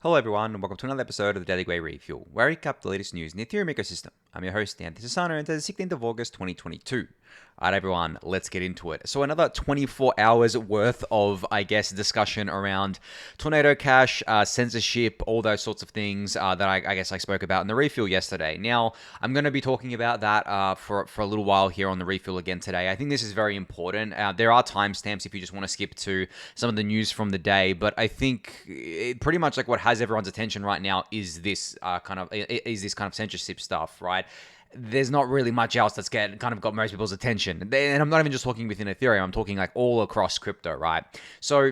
Hello everyone, and welcome to another episode of the Daily Gwei Refuel, where I recap the latest news in the Ethereum ecosystem. I'm your host, Anthony Sassano, and today is the 16th of August, 2022. Alright everyone, let's get into it. So another 24 hours worth of, discussion around Tornado Cash, censorship, all those sorts of things that I spoke about in the refuel yesterday. Now, I'm going to be talking about that for a little while here on the refuel again today. I think this is very important. There are timestamps if you just want to skip to some of the news from the day, but I think pretty much like what has everyone's attention right now is this kind of censorship stuff, right? There's not really much else that's got most people's attention. And I'm not even just talking within Ethereum, I'm talking like all across crypto, right? So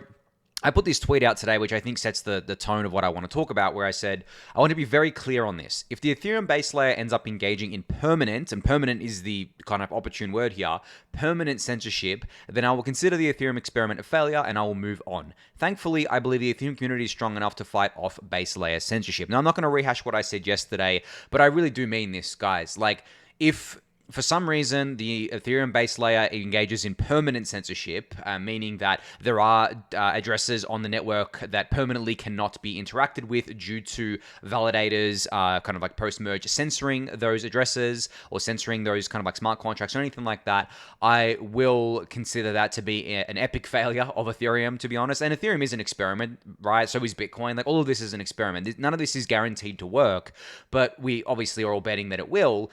I put this tweet out today, which I think sets the tone of what I want to talk about, where I said, I want to be very clear on this. If the Ethereum base layer ends up engaging in permanent, and permanent is the kind of opportune word here, permanent censorship, then I will consider the Ethereum experiment a failure and I will move on. Thankfully, I believe the Ethereum community is strong enough to fight off base layer censorship. Now, I'm not going to rehash what I said yesterday, but I really do mean this, guys. Like, if for some reason the Ethereum base layer engages in permanent censorship, meaning that there are addresses on the network that permanently cannot be interacted with due to validators kind of like post-merge censoring those addresses or censoring those kind of like smart contracts or anything like that, I will consider that to be an epic failure of Ethereum, to be honest. And Ethereum is an experiment, right? So is Bitcoin. Like, all of this is an experiment. None of this is guaranteed to work, but we obviously are all betting that it will.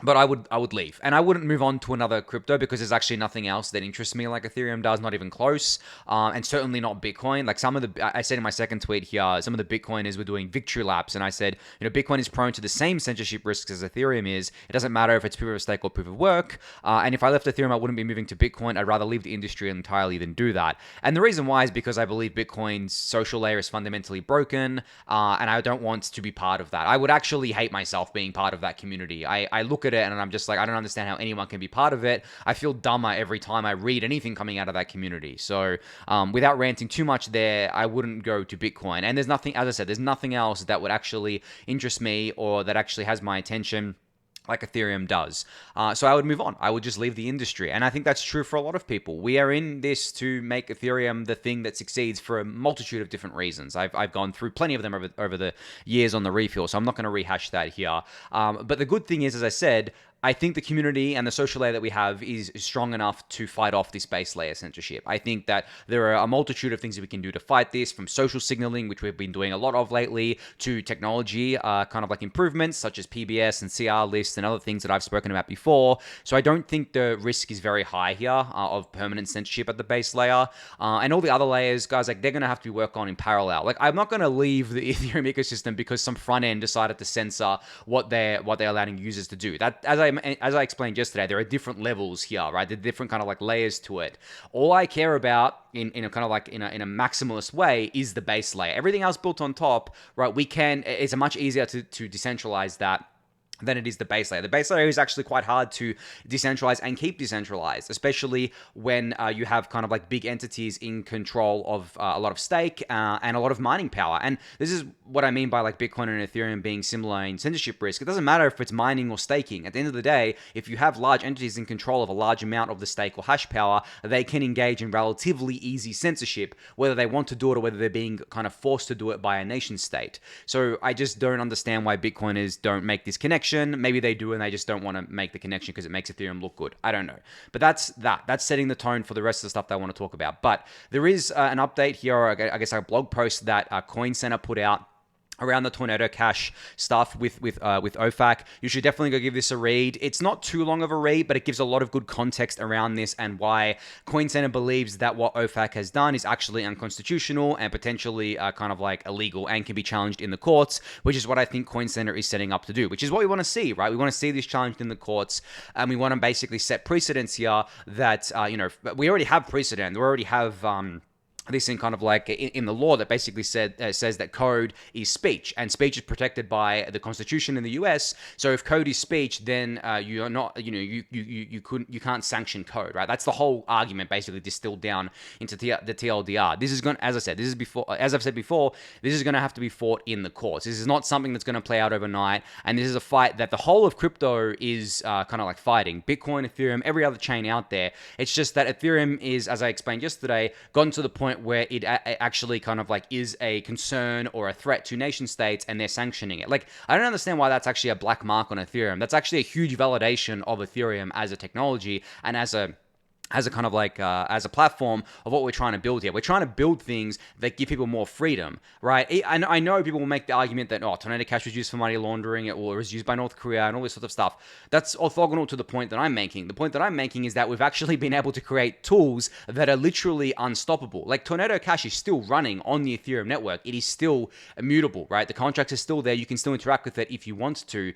But I would leave, and I wouldn't move on to another crypto because there's actually nothing else that interests me like Ethereum does, not even close, and certainly not Bitcoin. Like I said in my second tweet here, some of the Bitcoiners were doing victory laps, and I said, Bitcoin is prone to the same censorship risks as Ethereum is. It doesn't matter if it's proof of stake or proof of work, and if I left Ethereum, I wouldn't be moving to Bitcoin. I'd rather leave the industry entirely than do that. And the reason why is because I believe Bitcoin's social layer is fundamentally broken, and I don't want to be part of that. I would actually hate myself being part of that community. I look at it and I'm just like, I don't understand how anyone can be part of it. I feel dumber every time I read anything coming out of that community. So without ranting too much there, I wouldn't go to Bitcoin. And there's nothing, as I said, there's nothing else that would actually interest me or that actually has my attention like Ethereum does. So I would move on. I would just leave the industry. And I think that's true for a lot of people. We are in this to make Ethereum the thing that succeeds for a multitude of different reasons. I've gone through plenty of them over the years on the refuel, so I'm not going to rehash that here. But the good thing is, as I said, I think the community and the social layer that we have is strong enough to fight off this base layer censorship. I think that there are a multitude of things that we can do to fight this, from social signaling, which we've been doing a lot of lately, to technology, kind of like improvements such as PBS and CR lists and other things that I've spoken about before. So I don't think the risk is very high here of permanent censorship at the base layer. And all the other layers, guys, like, they're going to have to be worked on in parallel. Like, I'm not going to leave the Ethereum ecosystem because some front end decided to censor what they're allowing users to do. That, as I explained yesterday, there are different levels here, right? There are different kind of like layers to it. All I care about in a kind of like in a maximalist way is the base layer. Everything else built on top, right? It's much easier to decentralize that than it is the base layer. The base layer is actually quite hard to decentralize and keep decentralized, especially when you have kind of like big entities in control of a lot of stake and a lot of mining power. And this is what I mean by like Bitcoin and Ethereum being similar in censorship risk. It doesn't matter if it's mining or staking. At the end of the day, if you have large entities in control of a large amount of the stake or hash power, they can engage in relatively easy censorship, whether they want to do it or whether they're being kind of forced to do it by a nation state. So I just don't understand why Bitcoiners don't make this connection. Maybe they do and they just don't want to make the connection because it makes Ethereum look good. I don't know. But that's setting the tone for the rest of the stuff that I want to talk about. But there is an update here, or I guess a blog post that Coin Center put out around the Tornado Cash stuff with OFAC. You should definitely go give this a read. It's not too long of a read, but it gives a lot of good context around this and why Coin Center believes that what OFAC has done is actually unconstitutional and potentially kind of like illegal and can be challenged in the courts, which is what I think Coin Center is setting up to do, which is what we want to see, right? We want to see this challenged in the courts, and we want to basically set precedents here that, we already have precedent. We already have this in kind of like in the law that basically says that code is speech, and speech is protected by the Constitution in the US. So if code is speech, then you're not, you can't sanction code, right? That's the whole argument, basically distilled down into the TLDR. This is going, as I've said before, this is going to have to be fought in the courts. This is not something that's going to play out overnight, and this is a fight that the whole of crypto is kind of like fighting. Bitcoin, Ethereum, every other chain out there. It's just that Ethereum is, as I explained yesterday, gotten to the point point where it actually kind of like is a concern or a threat to nation states and they're sanctioning it. Like, I don't understand why that's actually a black mark on Ethereum. That's actually a huge validation of Ethereum as a technology and as a kind of like as a platform of what we're trying to build here. We're trying to build things that give people more freedom, right? I know people will make the argument that, Tornado Cash was used for money laundering, or was used by North Korea and all this sort of stuff. That's orthogonal to the point that I'm making. The point that I'm making is that we've actually been able to create tools that are literally unstoppable. Like, Tornado Cash is still running on the Ethereum network. It is still immutable, right? The contracts are still there. You can still interact with it if you want to.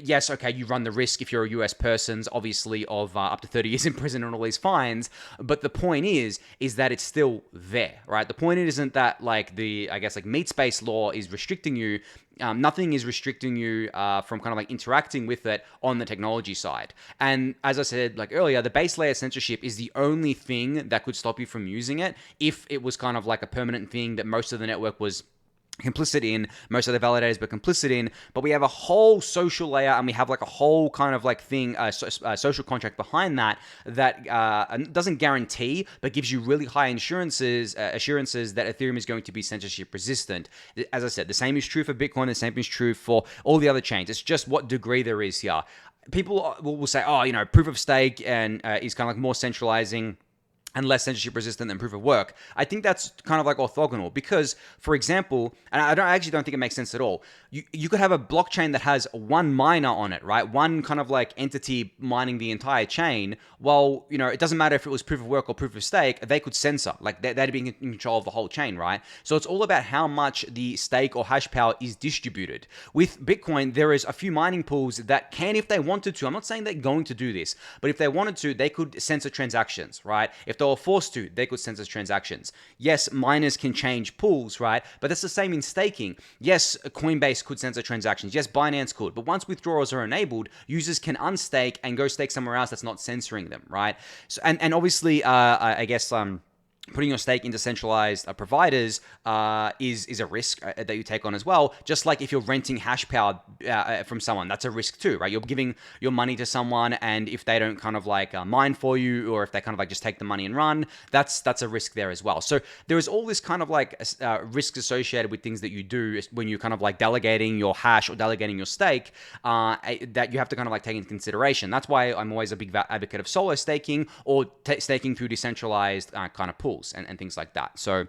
Yes, okay, you run the risk if you're a US person, obviously, of up to 30 years in prison and all these fines, but the point is that it's still there, right? The point isn't that like the, I guess, like meat space law is restricting you. Nothing is restricting you from kind of like interacting with it on the technology side. And as I said like earlier, the base layer censorship is the only thing that could stop you from using it if it was kind of like a permanent thing that most of the network was complicit in, most of the validators were complicit in, but we have a whole social layer and we have like a whole kind of like thing, social contract behind that doesn't guarantee, but gives you really high assurances that Ethereum is going to be censorship resistant. As I said, the same is true for Bitcoin, the same is true for all the other chains. It's just what degree there is here. People will say, proof of stake and is kind of like more centralizing and less censorship resistant than proof of work. I think that's kind of like orthogonal because, for example, and I actually don't think it makes sense at all. You could have a blockchain that has one miner on it, right? One kind of like entity mining the entire chain. Well, it doesn't matter if it was proof of work or proof of stake, they could censor. Like they'd be in control of the whole chain, right? So it's all about how much the stake or hash power is distributed. With Bitcoin, there is a few mining pools that can, if they wanted to, I'm not saying they're going to do this, but if they wanted to, they could censor transactions, right? If they were forced to, they could censor transactions. Yes, miners can change pools, right? But that's the same in staking. Yes, Coinbase could censor transactions. Yes, Binance could. But once withdrawals are enabled, users can unstake and go stake somewhere else that's not censoring them, right? So, and obviously, I guess, putting your stake into centralized providers is a risk that you take on as well. Just like if you're renting hash power from someone, that's a risk too, right? You're giving your money to someone, and if they don't kind of like mine for you, or if they kind of like just take the money and run, that's a risk there as well. So there is all this kind of like risks associated with things that you do when you're kind of like delegating your hash or delegating your stake that you have to kind of like take into consideration. That's why I'm always a big advocate of solo staking or staking through decentralized kind of pools and things like that. So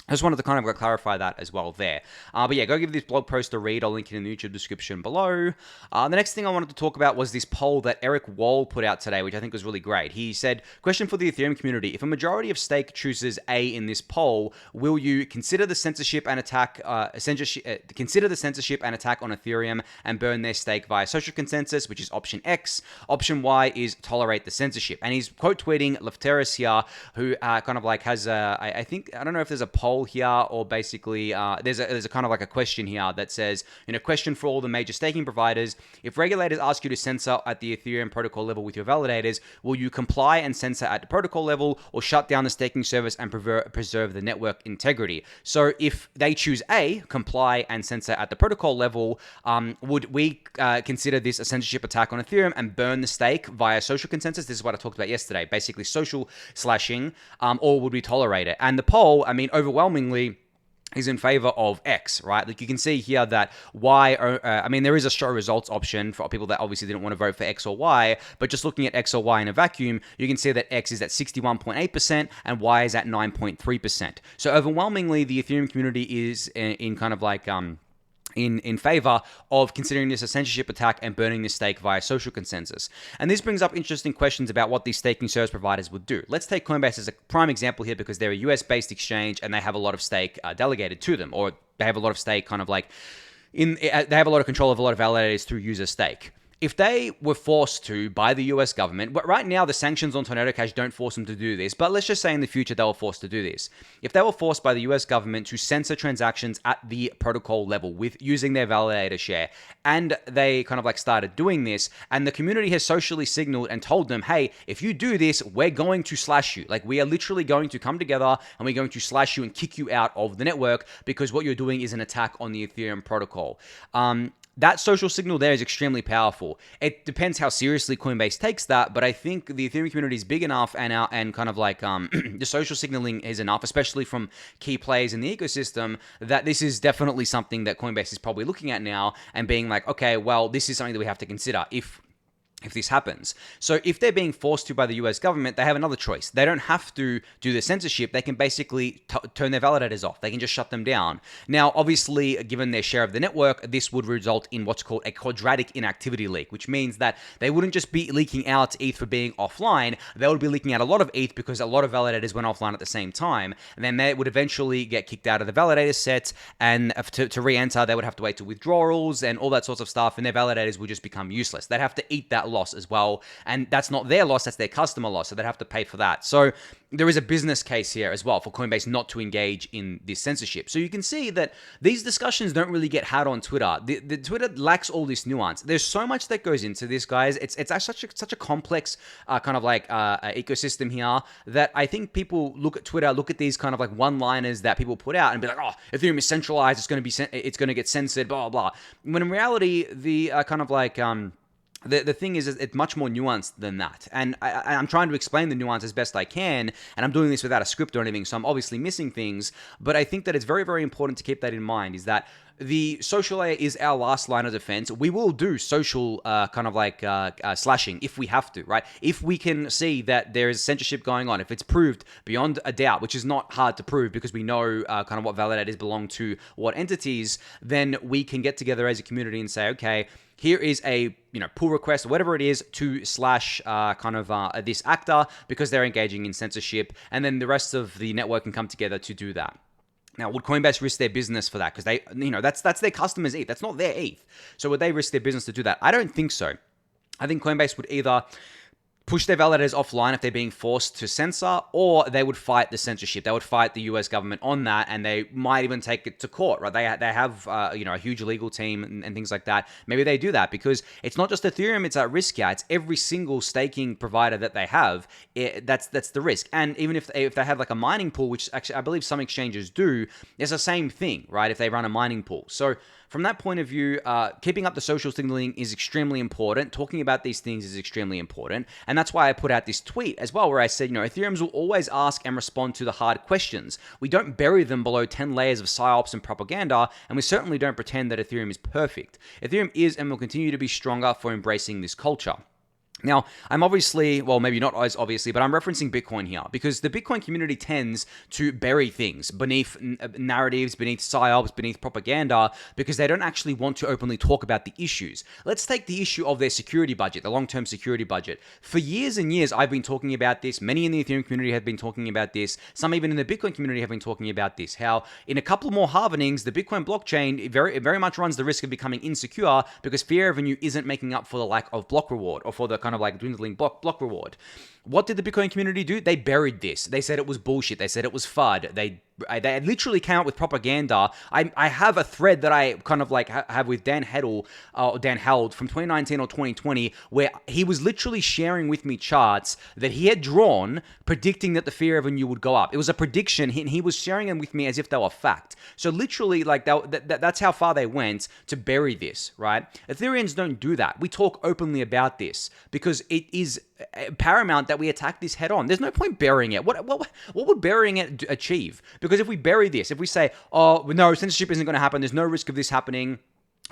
I just wanted to kind of clarify that as well there. But yeah, go give this blog post a read. I'll link it in the YouTube description below. The next thing I wanted to talk about was this poll that Eric Wall put out today, which I think was really great. He said, question for the Ethereum community. If a majority of stake chooses A in this poll, will you consider the censorship and attack on Ethereum and burn their stake via social consensus, which is option X. Option Y is tolerate the censorship. And he's quote tweeting Lefteris here, who kind of like has I don't know if there's a poll here or basically there's a kind of like a question here that says, question for all the major staking providers. If regulators ask you to censor at the Ethereum protocol level with your validators, will you comply and censor at the protocol level or shut down the staking service and preserve the network integrity? So if they choose A, comply and censor at the protocol level, would we consider this a censorship attack on Ethereum and burn the stake via social consensus? This is what I talked about yesterday, basically social slashing, or would we tolerate it? And the poll, overwhelmingly is in favor of X, right? Like you can see here that Y, there is a show results option for people that obviously didn't want to vote for X or Y, but just looking at X or Y in a vacuum, you can see that X is at 61.8% and Y is at 9.3%. So overwhelmingly, the Ethereum community is in kind of like, in favor of considering this a censorship attack and burning the stake via social consensus. And this brings up interesting questions about what these staking service providers would do. Let's take Coinbase as a prime example here because they're a US-based exchange and they have a lot of stake delegated to them, or they have a lot of stake kind of like they have a lot of control of a lot of validators through user stake. If they were forced to by the US government, but right now the sanctions on Tornado Cash don't force them to do this, but let's just say in the future they were forced to do this. If they were forced by the US government to censor transactions at the protocol level with using their validator share, and they kind of like started doing this, and the community has socially signaled and told them, hey, if you do this, we're going to slash you. Like we are literally going to come together and we're going to slash you and kick you out of the network because what you're doing is an attack on the Ethereum protocol. that social signal there is extremely powerful. It depends how seriously Coinbase takes that, but I think the Ethereum community is big enough and kind of like the social signaling is enough, especially from key players in the ecosystem, that this is definitely something that Coinbase is probably looking at now and being like, okay, well, this is something that we have to consider if this happens. So if they're being forced to by the US government, they have another choice. They don't have to do the censorship. They can basically turn their validators off. They can just shut them down. Now, obviously, given their share of the network, this would result in what's called a quadratic inactivity leak, which means that they wouldn't just be leaking out ETH for being offline. They would be leaking out a lot of ETH because a lot of validators went offline at the same time. And then they would eventually get kicked out of the validator set, and to re-enter, they would have to wait to withdrawals and all that sorts of stuff, and their validators would just become useless. They'd have to eat that loss as well, and that's not their loss, that's their customer loss, so they'd have to pay for that. So there is a business case here as well for Coinbase not to engage in this censorship. So you can see that these discussions don't really get had on Twitter. The Twitter lacks all this nuance. There's so much that goes into this, guys. It's such a complex kind of like ecosystem here that I think people look at Twitter, look at these kind of like one-liners that people put out and be like, oh, Ethereum is centralized, it's going to get censored, blah, blah, blah. When in reality, the kind of like the thing is, it's much more nuanced than that. And I'm trying to explain the nuance as best I can, and I'm doing this without a script or anything, so I'm obviously missing things. But I think that it's very, very important to keep that in mind, is that the social layer is our last line of defense. We will do social kind of like slashing if we have to, right? If we can see that there is censorship going on, if it's proved beyond a doubt, which is not hard to prove because we know kind of what validators belong to what entities, then we can get together as a community and say, okay, here is a pull request, whatever it is, to slash kind of this actor because they're engaging in censorship, and then the rest of the network can come together to do that. Now, would Coinbase risk their business for that? Because they, that's their customers' ETH. That's not their ETH. So would they risk their business to do that? I don't think so. I think Coinbase would either push their validators offline if they're being forced to censor, or they would fight the censorship. They would fight the US government on that, and they might even take it to court, right? They have a huge legal team and things like that. Maybe they do that because it's not just Ethereum it's at risk here. It's every single staking provider that they have. That's the risk. And even if they have like a mining pool, which actually I believe some exchanges do, it's the same thing, right? If they run a mining pool. So from that point of view, keeping up the social signaling is extremely important. Talking about these things is extremely important. And that's why I put out this tweet as well, where I said, Ethereums will always ask and respond to the hard questions. We don't bury them below 10 layers of psyops and propaganda, and we certainly don't pretend that Ethereum is perfect. Ethereum is and will continue to be stronger for embracing this culture. Now, I'm obviously, well, maybe not as obviously, but I'm referencing Bitcoin here because the Bitcoin community tends to bury things beneath narratives, beneath psyops, beneath propaganda, because they don't actually want to openly talk about the issues. Let's take the issue of their security budget, the long-term security budget. For years and years, I've been talking about this. Many in the Ethereum community have been talking about this. Some even in the Bitcoin community have been talking about this. How in a couple more halvenings, the Bitcoin blockchain very much runs the risk of becoming insecure because fee revenue isn't making up for the lack of block reward or for the kind of like dwindling block reward. What did the Bitcoin community do? They buried this. They said it was bullshit. They said it was FUD. They literally came out with propaganda. I have a thread that I kind of like have with Dan Held from 2019 or 2020, where he was literally sharing with me charts that he had drawn predicting that the fee revenue would go up. It was a prediction, and he was sharing them with me as if they were fact. So literally, like that's how far they went to bury this, right? Ethereans don't do that. We talk openly about this because it is paramount that we attack this head on. There's no point burying it. What would burying it achieve? Because if we bury this, if we say, oh, no, censorship isn't going to happen, there's no risk of this happening,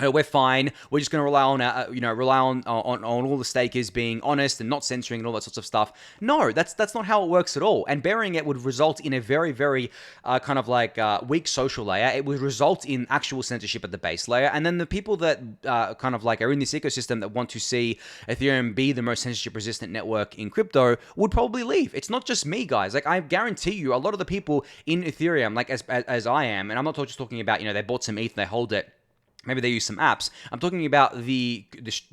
we're fine, we're just going to rely on all the stakers being honest and not censoring and all that sorts of stuff. No, that's not how it works at all. And burying it would result in a very, very kind of like weak social layer. It would result in actual censorship at the base layer. And then the people that kind of like are in this ecosystem that want to see Ethereum be the most censorship-resistant network in crypto would probably leave. It's not just me, guys. Like I guarantee you, a lot of the people in Ethereum, like as I am, and I'm not just talking about they bought some ETH, they hold it. Maybe they use some apps. I'm talking about the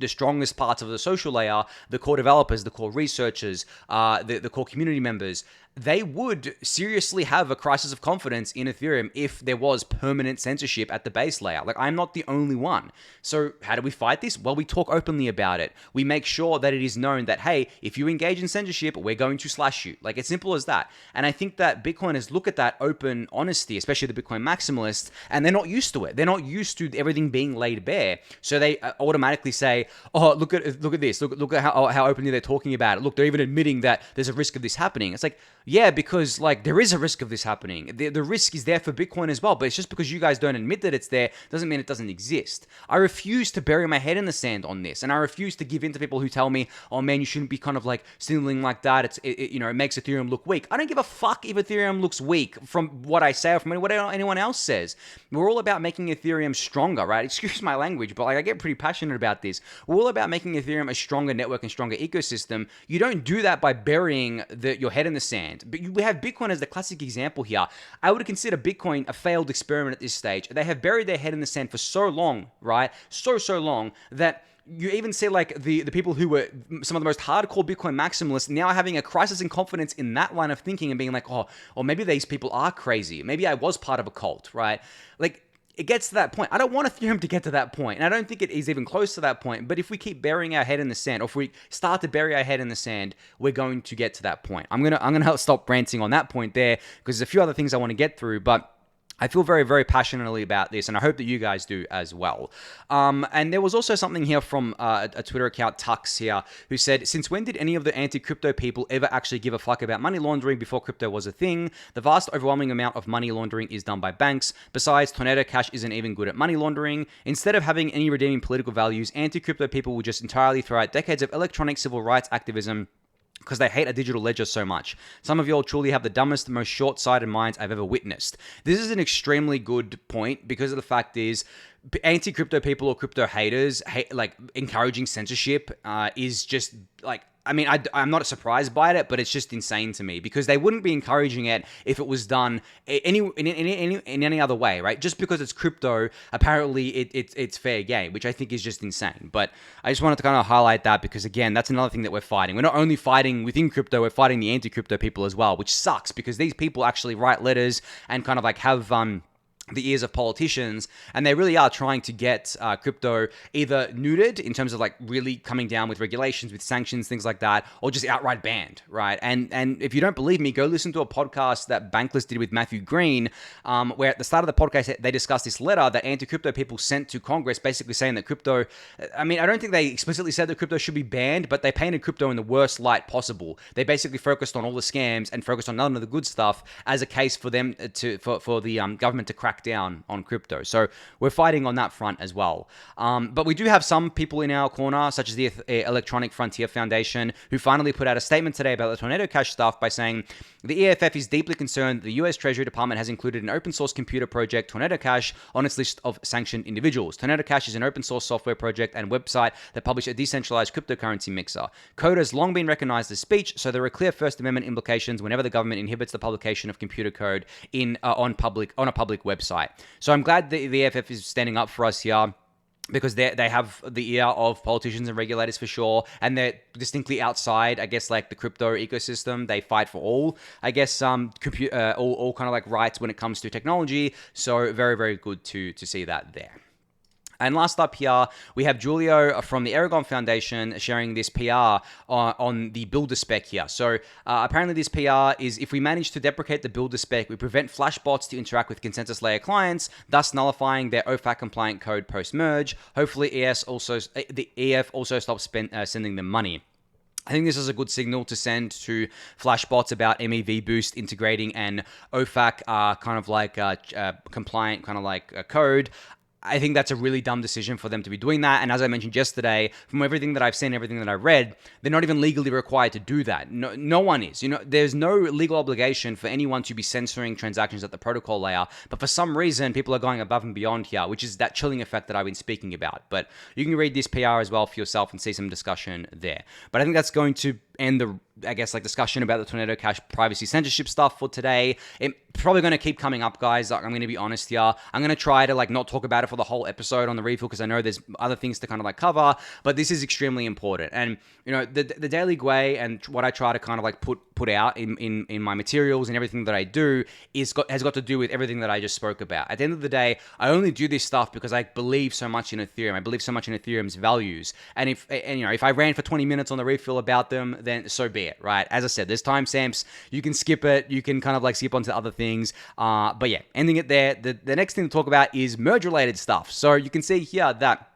strongest parts of the social layer, the core developers, the core researchers, the core community members. they would seriously have a crisis of confidence in Ethereum if there was permanent censorship at the base layer. Like, I'm not the only one. So how do we fight this? Well, we talk openly about it. We make sure that it is known that, hey, if you engage in censorship, we're going to slash you. Like, it's simple as that. And I think that Bitcoiners look at that open honesty, especially the Bitcoin maximalists, and they're not used to it. They're not used to everything being laid bare. So they automatically say, oh, look at this. Look at how openly they're talking about it. Look, they're even admitting that there's a risk of this happening. It's like, yeah, because like there is a risk of this happening. The risk is there for Bitcoin as well, but it's just because you guys don't admit that it's there doesn't mean it doesn't exist. I refuse to bury my head in the sand on this, and I refuse to give in to people who tell me, oh man, you shouldn't be kind of like signaling like that. It makes Ethereum look weak. I don't give a fuck if Ethereum looks weak from what I say or from what anyone else says. We're all about making Ethereum stronger, right? Excuse my language, but like I get pretty passionate about this. We're all about making Ethereum a stronger network and stronger ecosystem. You don't do that by burying your head in the sand. But we have Bitcoin as the classic example here. I would consider Bitcoin a failed experiment at this stage. They have buried their head in the sand for so long, right? So long that you even see like the people who were some of the most hardcore Bitcoin maximalists now having a crisis in confidence in that line of thinking and being like, oh, or maybe these people are crazy. Maybe I was part of a cult, right? Like, it gets to that point. I don't want Ethereum to get to that point, and I don't think it is even close to that point. But if we keep burying our head in the sand, or if we start to bury our head in the sand, we're going to get to that point. I'm gonna stop ranting on that point there because there's a few other things I want to get through, but I feel very, very passionately about this, and I hope that you guys do as well. And there was also something here from a Twitter account, Tux here, who said, since when did any of the anti-crypto people ever actually give a fuck about money laundering before crypto was a thing? The vast overwhelming amount of money laundering is done by banks. Besides, Tornado Cash isn't even good at money laundering. Instead of having any redeeming political values, anti-crypto people will just entirely throw out decades of electronic civil rights activism because they hate a digital ledger so much. Some of y'all truly have the dumbest, most short-sighted minds I've ever witnessed. This is an extremely good point because of the fact is anti-crypto people or crypto haters like encouraging censorship is just like, I mean, I'm not surprised by it, but it's just insane to me because they wouldn't be encouraging it if it was done in any other way, right? Just because it's crypto, apparently it's fair game, which I think is just insane. But I just wanted to kind of highlight that because, again, that's another thing that we're fighting. We're not only fighting within crypto, we're fighting the anti-crypto people as well, which sucks because these people actually write letters and kind of like have the ears of politicians, and they really are trying to get crypto either neutered in terms of like really coming down with regulations, with sanctions, things like that, or just outright banned, right? And if you don't believe me, go listen to a podcast that Bankless did with Matthew Green, where at the start of the podcast, they discussed this letter that anti-crypto people sent to Congress, basically saying that crypto, I mean, I don't think they explicitly said that crypto should be banned, but they painted crypto in the worst light possible. They basically focused on all the scams and focused on none of the good stuff as a case for them for the government to crack down on crypto. So we're fighting on that front as well. But we do have some people in our corner, such as the Electronic Frontier Foundation, who finally put out a statement today about the Tornado Cash stuff by saying, the EFF is deeply concerned that the US Treasury Department has included an open source computer project, Tornado Cash, on its list of sanctioned individuals. Tornado Cash is an open source software project and website that publish a decentralized cryptocurrency mixer. Code has long been recognized as speech, so there are clear First Amendment implications whenever the government inhibits the publication of computer code on a public website. So I'm glad the EFF is standing up for us here, because they have the ear of politicians and regulators for sure, and they're distinctly outside, I guess, like the crypto ecosystem. They fight for all, I guess, all kind of like rights when it comes to technology. So very, very good to see that there. And last up here, we have Julio from the Aragon Foundation sharing this PR on the builder spec here. So apparently this PR is, if we manage to deprecate the builder spec, we prevent flash bots to interact with consensus layer clients, thus nullifying their OFAC compliant code post-merge. Hopefully the EF also stops sending them money. I think this is a good signal to send to Flashbots about MEV Boost integrating an OFAC kind of like compliant kind of like code. I think that's a really dumb decision for them to be doing that. And as I mentioned yesterday, from everything that I've seen, everything that I've read, they're not even legally required to do that. No one is. There's no legal obligation for anyone to be censoring transactions at the protocol layer. But for some reason, people are going above and beyond here, which is that chilling effect that I've been speaking about. But you can read this PR as well for yourself and see some discussion there. But I think that's going to end the, I guess, like discussion about the Tornado Cash privacy censorship stuff for today. It's probably going to keep coming up, guys. Like, I'm going to be honest here. I'm going to try to like not talk about it for the whole episode on the refill because I know there's other things to kind of like cover, but this is extremely important. And the Daily Gwei and what I try to kind of like put put out in my materials and everything that I do has got to do with everything that I just spoke about. At the end of the day, I only do this stuff because I believe so much in Ethereum. I believe so much in Ethereum's values. And if I ran for 20 minutes on the refill about them, then so be it, right? As I said, there's timestamps. You can skip it. You can kind of like skip onto other things. But yeah, ending it there. The next thing to talk about is merge-related stuff. So you can see here that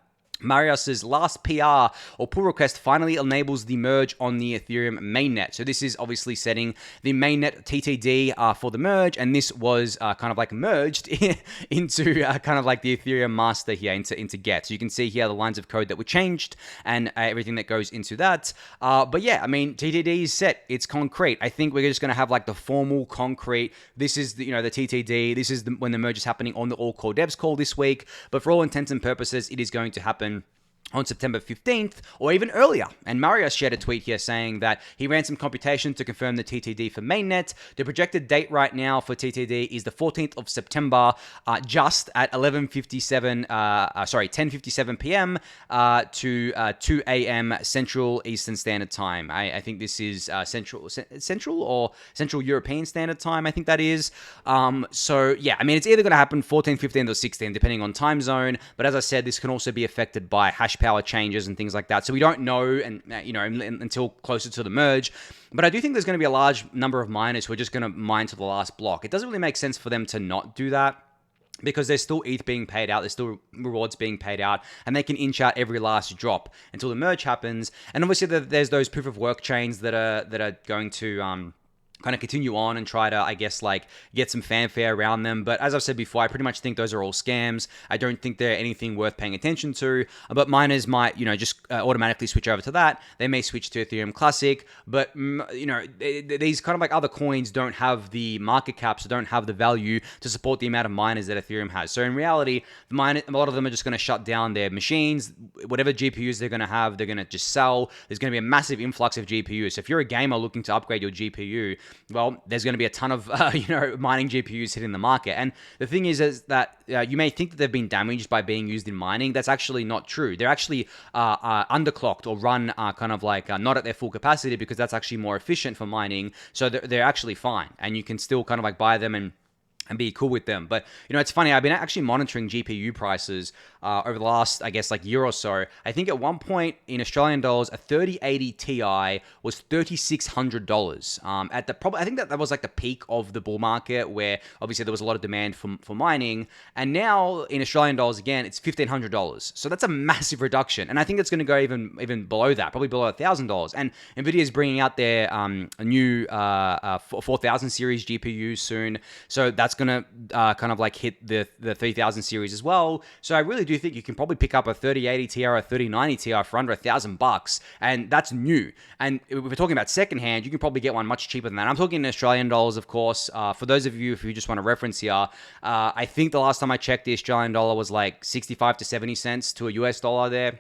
Marius's last PR or pull request finally enables the merge on the Ethereum mainnet. So this is obviously setting the mainnet TTD for the merge, and this was kind of like merged into kind of like the Ethereum master here into Get. So you can see here the lines of code that were changed and everything that goes into that. But yeah, I mean, TTD is set. It's concrete. I think we're just going to have like the formal concrete. This is the TTD. This is when the merge is happening on the All Core Devs call this week. But for all intents and purposes, it is going to happen on September 15th, or even earlier. And Marius shared a tweet here saying that he ran some computation to confirm the TTD for mainnet. The projected date right now for TTD is the 14th of September, just at 10:57 p.m. To 2 a.m. Central Eastern Standard Time. I think this is Central European Standard Time, I think that is. So yeah, I mean, it's either going to happen 14, 15, or 16, depending on time zone. But as I said, this can also be affected by hash power changes and things like that. So we don't know, and until closer to the merge. But I do think there's going to be a large number of miners who are just going to mine to the last block. It doesn't really make sense for them to not do that, because there's still ETH being paid out, there's still rewards being paid out, and they can inch out every last drop until the merge happens. And obviously there's those proof of work chains that are going to kind of continue on and try to, I guess, like get some fanfare around them. But as I've said before, I pretty much think those are all scams. I don't think they're anything worth paying attention to. But miners might, just automatically switch over to that. They may switch to Ethereum Classic. But, these kind of like other coins don't have the market caps, don't have the value to support the amount of miners that Ethereum has. So in reality, a lot of them are just going to shut down their machines. Whatever GPUs they're going to have, they're going to just sell. There's going to be a massive influx of GPUs. So if you're a gamer looking to upgrade your GPU, well, there's going to be a ton of, mining GPUs hitting the market. And the thing is that you may think that they've been damaged by being used in mining. That's actually not true. They're actually underclocked or run kind of like not at their full capacity, because that's actually more efficient for mining. So they're actually fine. And you can still kind of like buy them and be cool with them. But, it's funny, I've been actually monitoring GPU prices over the last, I guess, like year or so. I think at one point in Australian dollars, a 3080 Ti was $3,600. I think that was like the peak of the bull market, where obviously there was a lot of demand for mining. And now in Australian dollars, again, it's $1,500. So that's a massive reduction. And I think it's going to go even below that, probably below $1,000. And NVIDIA is bringing out their a new 4000 series GPUs soon. So that's going to kind of like hit the 3000 series as well. So I really do think you can probably pick up a 3080 Ti or a 3090 Ti for under $1,000, and that's new. And if we're talking about secondhand, you can probably get one much cheaper than that. I'm talking in Australian dollars, of course. For those of you, if you just want a reference here, I think the last time I checked, the Australian dollar was like 65 to 70 cents to a US dollar there.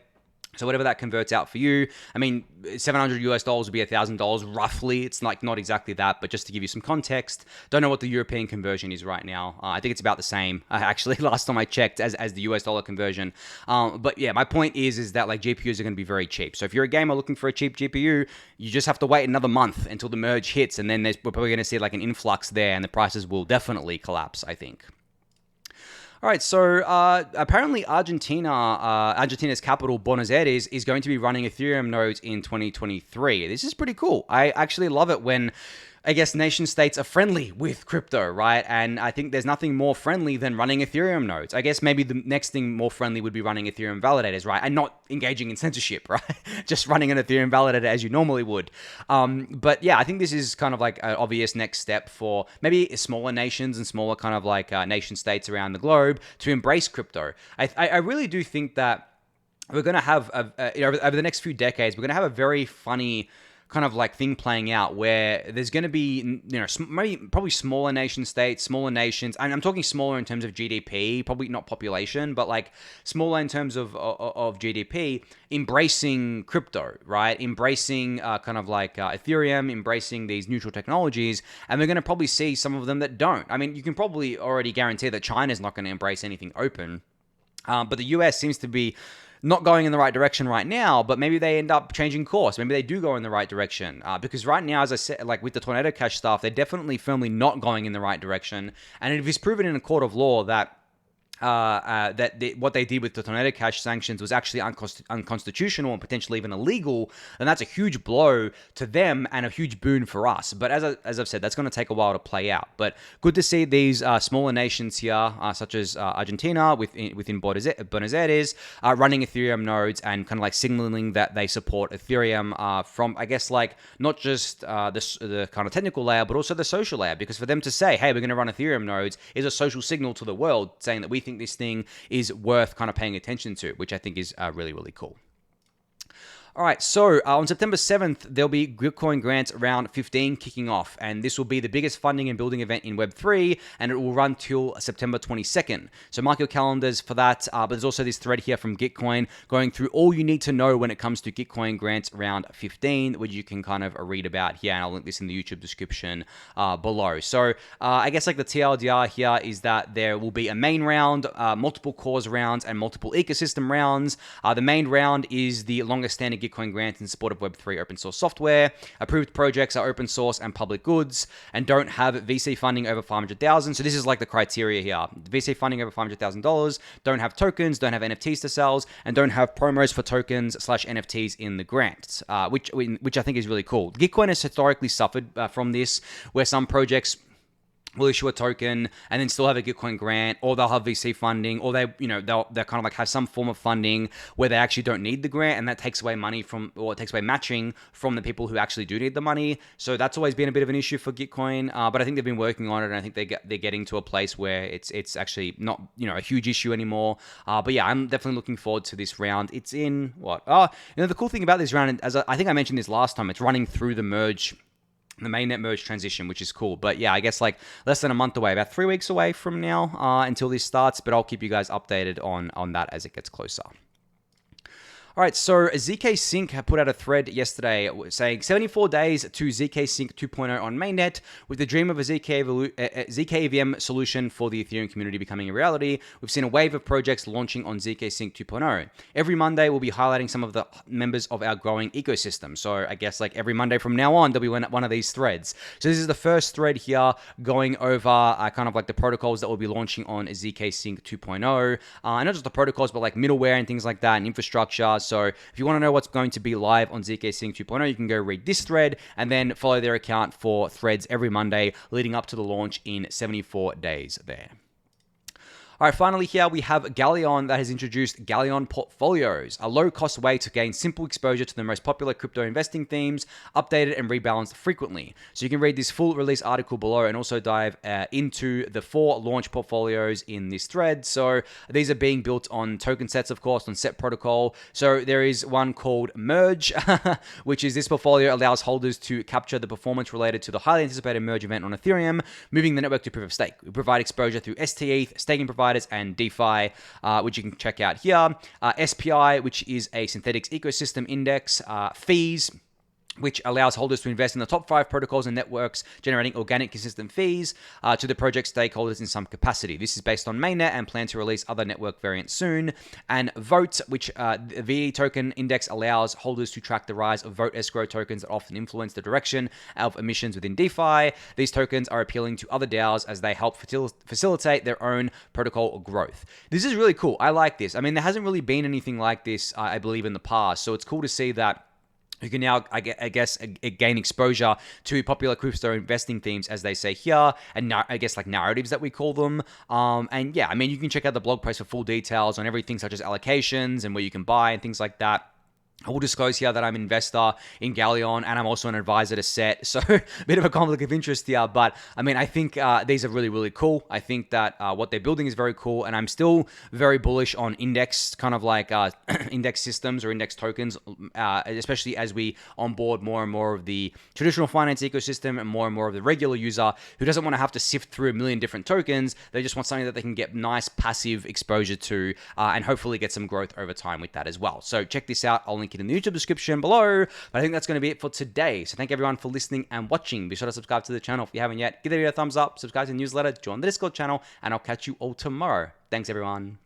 So whatever that converts out for you, I mean, $700 would be $1,000 roughly. It's like not exactly that, but just to give you some context, don't know what the European conversion is right now. I think it's about the same, actually, last time I checked, as the US dollar conversion. But yeah, my point is that like GPUs are going to be very cheap. So if you're a gamer looking for a cheap GPU, you just have to wait another month until the merge hits, and then we're probably going to see like an influx there, and the prices will definitely collapse, I think. All right, so apparently Argentina's capital, Buenos Aires, is going to be running Ethereum nodes in 2023. This is pretty cool. I actually love it when, I guess, nation states are friendly with crypto, right? And I think there's nothing more friendly than running Ethereum nodes. I guess maybe the next thing more friendly would be running Ethereum validators, right? And not engaging in censorship, right? Just running an Ethereum validator as you normally would. But yeah, I think this is kind of like an obvious next step for maybe smaller nations and smaller kind of like nation states around the globe to embrace crypto. I really do think that we're going to have, over the next few decades, we're going to have a very funny kind of like thing playing out, where there's going to be, probably smaller nation states, smaller nations, and I'm talking smaller in terms of GDP, probably not population, but like smaller in terms of GDP, embracing crypto, right? Embracing kind of like Ethereum, embracing these neutral technologies, and we're going to probably see some of them that don't. I mean, you can probably already guarantee that China's not going to embrace anything open, but the US seems to be not going in the right direction right now, but maybe they end up changing course. Maybe they do go in the right direction. Because right now, as I said, like with the Tornado Cash stuff, they're definitely firmly not going in the right direction. And if it's proven in a court of law that what they did with the Tornado Cash sanctions was actually unconstitutional and potentially even illegal, then that's a huge blow to them and a huge boon for us. But as I've said, that's going to take a while to play out. But good to see these smaller nations here, such as Argentina within Buenos Aires, running Ethereum nodes and kind of like signaling that they support Ethereum from, I guess, like not just the kind of technical layer, but also the social layer. Because for them to say, hey, we're going to run Ethereum nodes is a social signal to the world saying that we think this thing is worth kind of paying attention to, which I think is really, really cool. All right, so on September 7th, there'll be Gitcoin Grants R15 kicking off, and this will be the biggest funding and building event in Web3, and it will run till September 22nd. So mark your calendars for that, but there's also this thread here from Gitcoin going through all you need to know when it comes to Gitcoin Grants R15, which you can kind of read about here, and I'll link this in the YouTube description below. So I guess like the TLDR here is that there will be a main round, multiple cause rounds, and multiple ecosystem rounds. The main round is the longest standing Gitcoin grants in support of Web3 open source software. Approved projects are open source and public goods and don't have VC funding over $500,000. So this is like the criteria here. VC funding over $500,000, don't have tokens, don't have NFTs to sell, and don't have promos for tokens / NFTs in the grants, which I think is really cool. Gitcoin has historically suffered from this, where some projects will issue a token and then still have a Gitcoin grant, or they'll have VC funding, or they'll kind of like have some form of funding where they actually don't need the grant, and that takes away money from, or it takes away matching from the people who actually do need the money. So that's always been a bit of an issue for Gitcoin, but I think they've been working on it, and I think they're getting to a place where it's actually not a huge issue anymore. But yeah, I'm definitely looking forward to this round. It's in what? The cool thing about this round, as I think I mentioned this last time, it's running through the merge. The mainnet merge transition, which is cool. But yeah, I guess like less than a month away, about 3 weeks away from now until this starts. But I'll keep you guys updated on that as it gets closer. All right, so zkSync have put out a thread yesterday saying 74 days to zkSync 2.0 on mainnet, with the dream of a zkEVM solution for the Ethereum community becoming a reality. We've seen a wave of projects launching on zkSync 2.0. Every Monday, we'll be highlighting some of the members of our growing ecosystem. So I guess like every Monday from now on, there'll be one of these threads. So this is the first thread here going over kind of like the protocols that will be launching on zkSync 2.0. And not just the protocols, but like middleware and things like that, and infrastructure. So if you want to know what's going to be live on zkSync 2.0, you can go read this thread and then follow their account for threads every Monday leading up to the launch in 74 days there. All right, finally here we have Galleon that has introduced Galleon portfolios, a low-cost way to gain simple exposure to the most popular crypto investing themes, updated and rebalanced frequently. So you can read this full release article below and also dive into the 4 launch portfolios in this thread. So these are being built on token sets, of course, on set protocol. So there is one called Merge, which is this portfolio allows holders to capture the performance related to the highly anticipated Merge event on Ethereum, moving the network to proof of stake. We provide exposure through STETH, staking providers, and DeFi, which you can check out here. SPI, which is a synthetics ecosystem index. Fees, which allows holders to invest in the top 5 protocols and networks, generating organic, consistent fees to the project stakeholders in some capacity. This is based on mainnet and plan to release other network variants soon. And Vote, which the VE token index allows holders to track the rise of vote escrow tokens that often influence the direction of emissions within DeFi. These tokens are appealing to other DAOs as they help facilitate their own protocol growth. This is really cool. I like this. I mean, there hasn't really been anything like this, I believe, in the past. So it's cool to see that you can now, I guess, gain exposure to popular crypto investing themes, as they say here, and I guess like narratives that we call them. And yeah, I mean, you can check out the blog post for full details on everything such as allocations and where you can buy and things like that. I will disclose here that I'm an investor in Galleon and I'm also an advisor to SET. So a bit of a conflict of interest here. But I mean, I think these are really, really cool. I think that what they're building is very cool. And I'm still very bullish on index, kind of like index systems or index tokens, especially as we onboard more and more of the traditional finance ecosystem and more of the regular user who doesn't want to have to sift through a million different tokens. They just want something that they can get nice passive exposure to and hopefully get some growth over time with that as well. So check this out. I'll link it in the YouTube description below. But I think that's going to be it for today. So thank everyone for listening and watching. Be sure to subscribe to the channel if you haven't yet. Give the video a thumbs up, subscribe to the newsletter, join the Discord channel, and I'll catch you all tomorrow. Thanks, everyone.